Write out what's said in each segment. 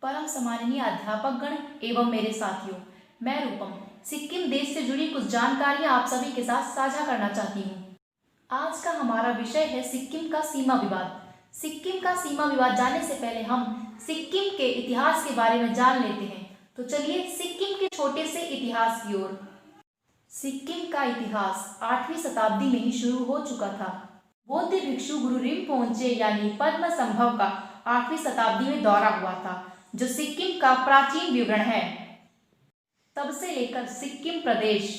परम सम्माननीय अध्यापकगण एवं मेरे साथियों, मैं रूपम सिक्किम देश से जुड़ी कुछ जानकारियां आप सभी के साथ साझा करना चाहती हूँ। आज का हमारा विषय है सिक्किम का सीमा विवाद। सिक्किम का सीमा विवाद जानने से पहले हम सिक्किम के इतिहास के बारे में जान लेते हैं। तो चलिए सिक्किम के छोटे से इतिहास की ओर। सिक्किम का इतिहास 8वीं शताब्दी में ही शुरू हो चुका था। बौद्ध भिक्षु गुरु रिम्पोचे यानी पद्म संभव का 8वीं शताब्दी में दौरा हुआ था, जो सिक्किम का प्राचीन विवरण है। तब से लेकर सिक्किम प्रदेश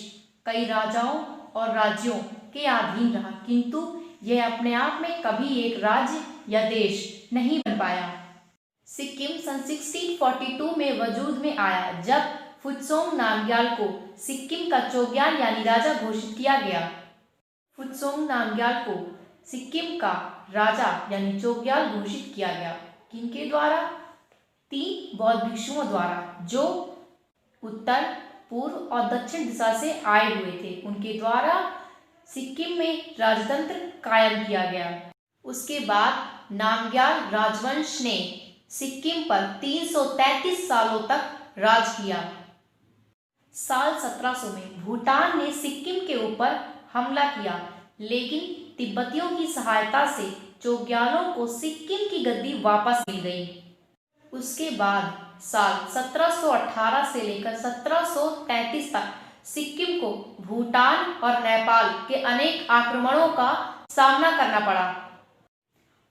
कई राजाओं और राज्यों के अधीन रहा, किंतु यह अपने आप में कभी एक राज्य या देश नहीं बन पाया। सिक्किम सन 1642 में वजूद में आया, जब फुत्सोंग नामग्याल को सिक्किम का चोग्याल यानी राजा घोषित किया गया। फुत्सोंग नामग्याल को सिक्किम का राजा यानी चोग्याल घोषित किया गया। किनके द्वारा? 3 बौद्ध भिक्षुओं द्वारा, जो उत्तर, पूर्व और दक्षिण दिशा से आए हुए थे। उनके द्वारा सिक्किम में राजतंत्र कायम किया गया। उसके बाद नामग्याल राजवंश ने सिक्किम पर 333 सालों तक राज किया। साल 1700 में भूटान ने सिक्किम के ऊपर हमला किया, लेकिन तिब्बतियों की सहायता से चोग्यालों को सिक्किम की गद्दी वापस मिल गई। उसके बाद साल 1718 से लेकर 1733 तक सिक्किम को भूटान और नेपाल के अनेक आक्रमणों का सामना करना पड़ा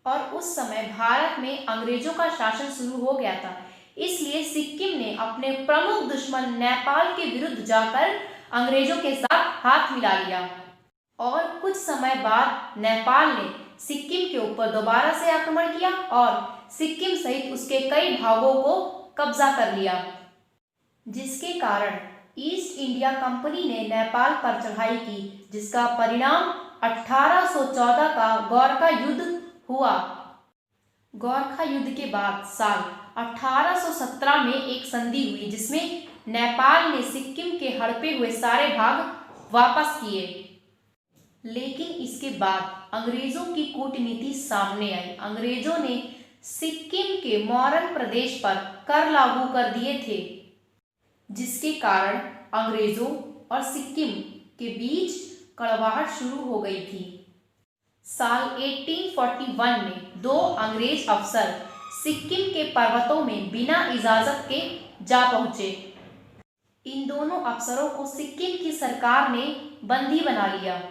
और उस समय भारत में अंग्रेजों का शासन शुरू हो गया था। इसलिए सिक्किम ने अपने प्रमुख दुश्मन नेपाल के विरुद्ध जाकर अंग्रेजों के साथ हाथ मिला लिया और कुछ समय बाद नेपाल ने सिक्किम के ऊपर दोबारा से आक्रमण किया और सिक्किम सहित उसके कई भागों को कब्जा कर लिया, जिसके कारण ईस्ट इंडिया कंपनी ने नेपाल पर चढ़ाई की, जिसका परिणाम 1814 का गोरखा युद्ध हुआ। गोरखा युद्ध के बाद साल 1817 में एक संधि हुई, जिसमें नेपाल ने सिक्किम के हड़पे हुए सारे भाग वापस किए। लेकिन इसके बाद अंग्रेजों की कूटनीति सामने आई। अंग्रेजों ने सिक्किम के मोरन प्रदेश पर कर लागू कर दिए थे, जिसके कारण अंग्रेजों और सिक्किम के बीच कड़वाहट शुरू हो गई थी। साल 1841 में 2 अंग्रेज अफसर सिक्किम के पर्वतों में बिना इजाजत के जा पहुंचे। इन दोनों अफसरों को सिक्किम की सरकार ने बंदी बना लिया,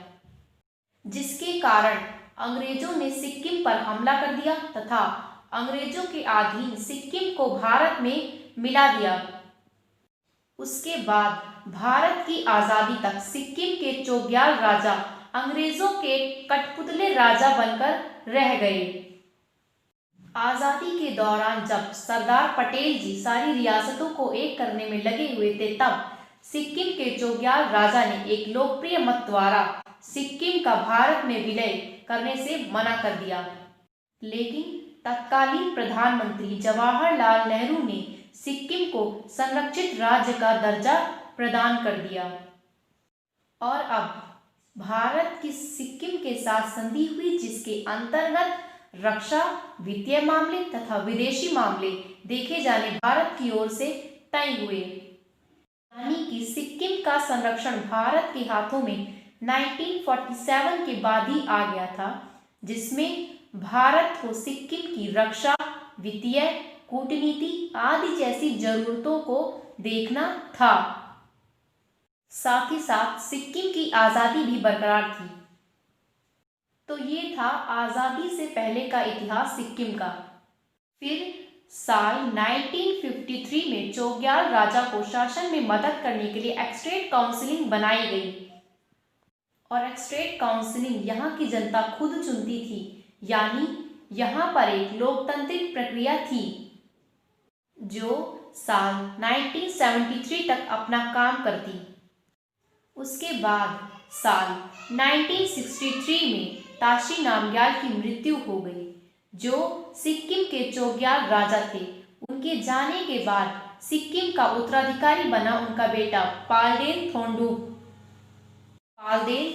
जिसके कारण अंग्रेजों ने सिक्किम पर हमला कर दिया तथा अंग्रेजों के अधीन सिक्किम को भारत में मिला दिया। उसके बाद भारत की आजादी तक सिक्किम के चोग्याल राजा अंग्रेजों के कठपुतले राजा बनकर रह गए। आजादी के दौरान जब सरदार पटेल जी सारी रियासतों को एक करने में लगे हुए थे, तब सिक्किम के चोग्याल राजा ने एक लोकप्रिय मत द्वारा सिक्किम का भारत में विलय करने से मना कर दिया। लेकिन तत्कालीन प्रधानमंत्री जवाहरलाल नेहरू ने सिक्किम को संरक्षित राज्य का दर्जा प्रदान कर दिया और अब भारत की सिक्किम के साथ संधि हुई, जिसके अंतर्गत रक्षा, वित्तीय मामले तथा विदेशी मामले देखे जाने भारत की ओर से तय हुए। यानी कि सिक्किम का संरक्षण भारत के हाथों में 1947 के बाद ही आ गया था, जिसमें भारत को सिक्किम की रक्षा, वित्तीय, कूटनीति आदि जैसी जरूरतों को देखना था। साथ ही साथ सिक्किम की आज़ादी भी बरकरार थी। तो ये था आज़ादी से पहले का इतिहास सिक्किम का। फिर साल 1953 में चोग्याल राजा को शासन में मदद करने के लिए एक्सट्रेट काउंसिलिंग बनाई गई और एक्सट्रेट काउंसिलिंग यहाँ की जनता खुद चुनती थी, यानी यहाँ पर एक लोकतांत्रिक प्रक्रिया थी, जो साल 1973 तक अपना काम करती। उसके बाद साल 1963 में ताशी नामग्याल की मृत्यु हो गई, जो सिक्किम के चोग्याल राजा थे। उनके जाने के बाद सिक्किम का उत्तराधिकारी बना उनका बेटा पाल्देन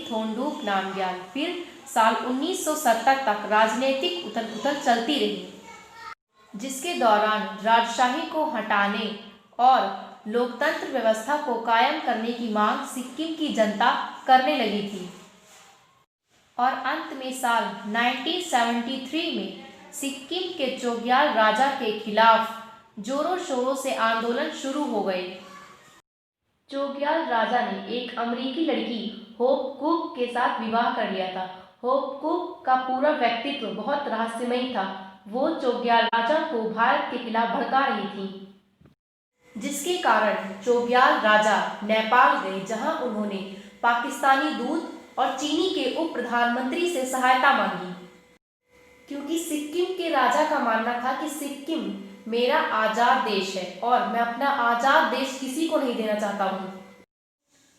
थोंडुप नामग्याल। फिर साल 1970 तक राजनीतिक उथल-पुथल चलती रही। जिसके दौरान राजशाही को हटाने और लोकतंत्र व्यवस्था को कायम करने की मांग सिक्किम की जनता करने लगी थी। और अंत में साल 1973 में सिक्किम के चोग्याल राजा के खिलाफ जोरों शोरों से आंदोलन शुरू हो गए। चोग्याल राजा ने एक अमेरिकी लड़की होप कुक के साथ विवाह कर लिया था। होप कुक का पूरा व्यक्तित्व बहुत रहस्यमय था। वो चोग्याल राजा को भारत के खिलाफ भड़का रही थी, जिसके कारण चोग्याल राजा नेपाल गए, जहां उन्होंने पाकिस्तानी दूत और चीनी के उप प्रधानमंत्री से सहायता मांगी, क्योंकि सिक्किम के राजा का मानना था कि सिक्किम मेरा आजाद देश है और मैं अपना आजाद देश किसी को नहीं देना चाहता हूँ।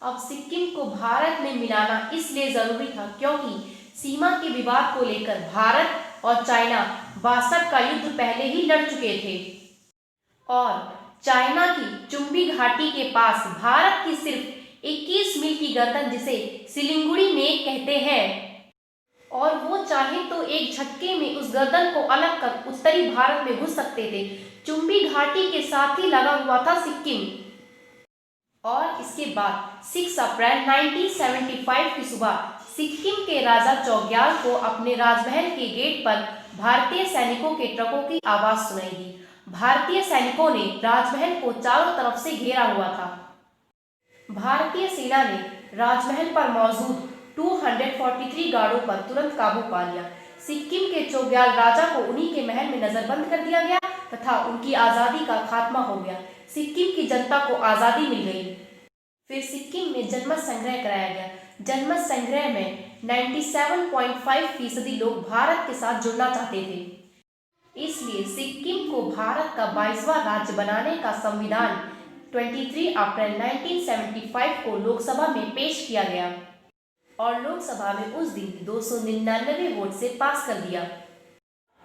अब सिक्किम को भारत में मिलाना इसलिए जरूरी था क्योंकि सीमा के विवाद को लेकर भारत और चाइना 62 का युद्ध पहले ही लड़ चुके थे और चाइना की चुम्बी घाटी के पास भारत की सिर्फ 21 मील की गर्दन, जिसे सिलीगुड़ी नेक कहते हैं, और वो चाहे तो एक झटके में उस गर्दन को अलग कर उत्तरी भारत में घुस सकते थे। चुम्बी घाटी के साथ ही लगा हुआ था सिक्किम। और इसके बाद 6 अप्रैल 1975 की सुबह सिक्किम के राजा चोग्याल को अपने राजमहल के गेट पर भारतीय सैनिकों के ट्रकों की आवाज सुनाई दी। भारतीय सैनिकों ने राजमहल को चारों तरफ से घेरा हुआ था। भारतीय सेना ने राजमहल पर मौजूद 243 गार्डों पर तुरंत काबू पा लिया। सिक्किम के चोग्याल राजा को उन्हीं के महल में नजरबंद कर दिया गया तथा उनकी आज़ादी का खात्मा हो गया। सिक्किम की जनता को आज़ादी मिल गई। फिर सिक्किम में जनमत संग्रह कराया गया। जनमत संग्रह में 97.5% लोग भारत के साथ जुड़ना चाहते थे। इसलिए सिक्किम को भारत का 22वां राज्य बनाने का संविधान 23 अप्रैल 1975 को लोकसभा में पेश किया गया और लोकसभा में उस दिन 299 वोट से पास कर दिया।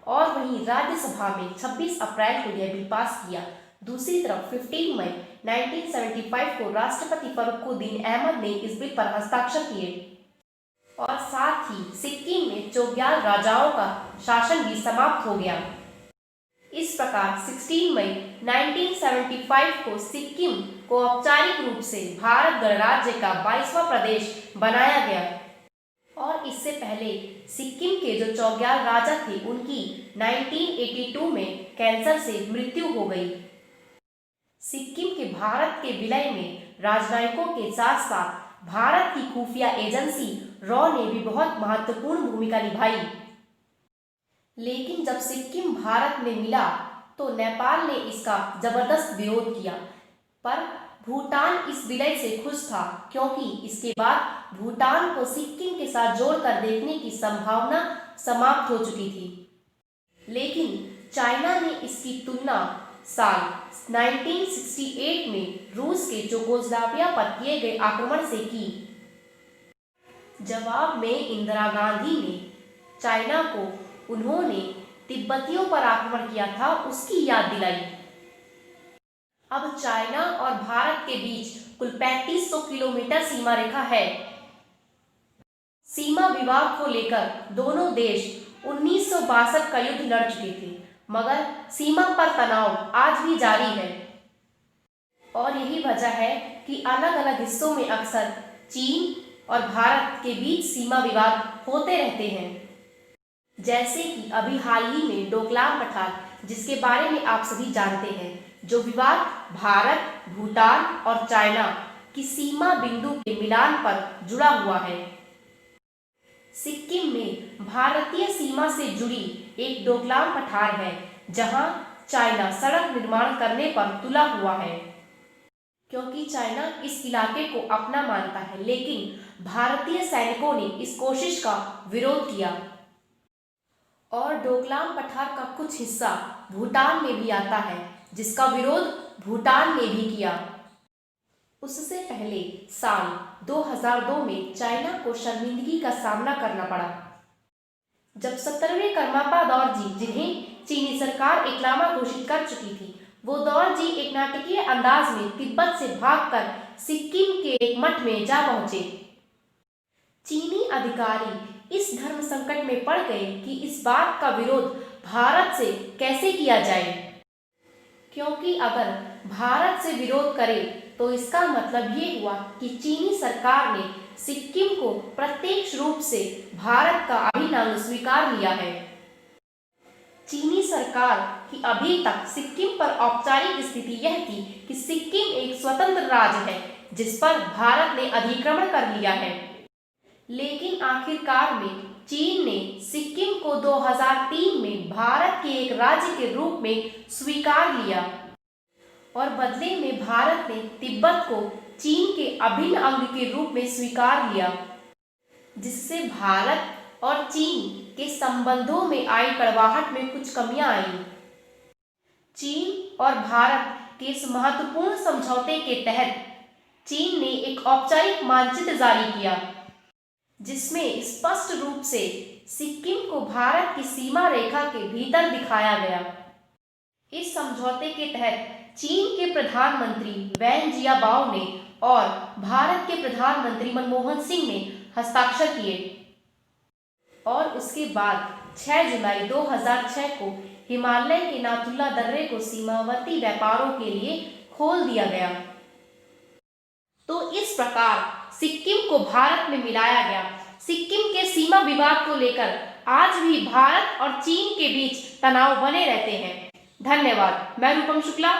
और वहीं राज्यसभा में 26 अप्रैल को यह बिल पास किया। दूसरी तरफ 15 मई 1975 को राष्ट्रपति फरुखुद्दीन अहमद ने इस बिल पर हस्ताक्षर किए और साथ ही सिक्किम में चोग्याल राजाओं का शासन भी समाप्त हो गया। इस प्रकार 16 मई 1975 को सिक्किम को औपचारिक रूप से भारत गणराज्य का 22वां प्रदेश बनाया गया। और इससे पहले सिक्किम के जो चोग्याल राजा थे उनकी 1982 में कैंसर से मृत्यु हो गई। सिक्किम के भारत के विलय में राजनयिकों के साथ साथ भारत की खुफिया एजेंसी रॉ ने भी बहुत महत्वपूर्ण भूमिका निभाई। लेकिन जब सिक्किम भारत में मिला तो नेपाल ने इसका जबरदस्त विरोध किया, पर भूटान इस विलय से खुश था क्योंकि इसके बाद भूटान को सिक्किम के साथ जोड़कर देखने की संभावना समाप्त हो चुकी थी। लेकिन चाइना ने इसकी तुलना साल 1968 में रूस के चेकोस्लोवाकिया पर किए गए आक्रमण से की। जवाब में इंदिरा गांधी ने चाइना को उन्होंने तिब्बतियों पर आक्रमण किया था उसकी याद दिलाई। अब चाइना और भारत के बीच कुल 3500 किलोमीटर सीमा रेखा है। सीमा विवाद को लेकर दोनों देश 1962 का युद्ध लड़ चुके थे, मगर सीमा पर तनाव आज भी जारी है। और यही वजह है कि अलग अलग हिस्सों में अक्सर चीन और भारत के बीच सीमा विवाद होते रहते हैं। जैसे कि अभी हाल ही में डोकलाम पठार, जिसके बारे में आप सभी जानते हैं, जो विवाद भारत, भूटान और चाइना की सीमा बिंदु के मिलान पर जुड़ा हुआ है। सिक्किम में भारतीय सीमा से जुड़ी एक डोकलाम पठार है, जहां चाइना सड़क निर्माण करने पर तुला हुआ है, क्योंकि चाइना इस इलाके को अपना मानता है। लेकिन भारतीय सैनिकों ने इस कोशिश का विरोध किया और डोकलाम पठार का कुछ हिस्सा भूटान में भी आता है, जिसका विरोध भूटान ने भी किया। उससे पहले साल 2002 में चाइना को शर्मिंदगी का सामना करना पड़ा, जब 17वें करमापा दौरजी, जिन्हें चीनी सरकार एकलामा घोषित कर चुकी थी, वो दौरजी एक नाटकीय अंदाज में तिब्बत से भागकर सिक्किम के एक मठ में जा पहुंचे। चीनी अधिकारी इस धर्म संकट में पड़ गए कि इस बात का विरोध भारत से कैसे किया जाए, क्योंकि अगर भारत से विरोध करे तो इसका मतलब ये हुआ कि चीनी सरकार ने सिक्किम को प्रत्यक्ष रूप से भारत का अभिन्न अंग स्वीकार लिया है। चीनी सरकार की अभी तक सिक्किम पर औपचारिक स्थिति यह थी कि सिक्किम एक स्वतंत्र राज्य है जिस पर भारत ने अधिक्रमण कर लिया है, लेकिन आखिरकार में चीन ने सिक्किम को 2003 में भारत के एक राज्य के रूप में स्वीकार लिया और बदले में भारत ने तिब्बत को चीन के अभिन्न अंग के रूप में स्वीकार लिया, जिससे भारत और चीन के संबंधों में आई कड़वाहट में कुछ कमियां आई। चीन और भारत के इस महत्वपूर्ण समझौते के तहत चीन ने एक औपचारिक मानचित्र जारी किया जिसमें स्पष्ट रूप से सिक्किम को भारत की सीमा रेखा के भीतर दिखाया गया। इस समझौते के तहत चीन के प्रधानमंत्री वैन जियाबाओ ने और भारत के प्रधानमंत्री मनमोहन सिंह ने हस्ताक्षर किए और उसके बाद 6 जुलाई 2006 को हिमालय के नाथुला दर्रे को सीमावर्ती व्यापारों के लिए खोल दिया गया। तो इस प्रकार सिक्किम को भारत में मिलाया गया। सिक्किम के सीमा विवाद को लेकर आज भी भारत और चीन के बीच तनाव बने रहते हैं। धन्यवाद। मैं रूपम शुक्ला।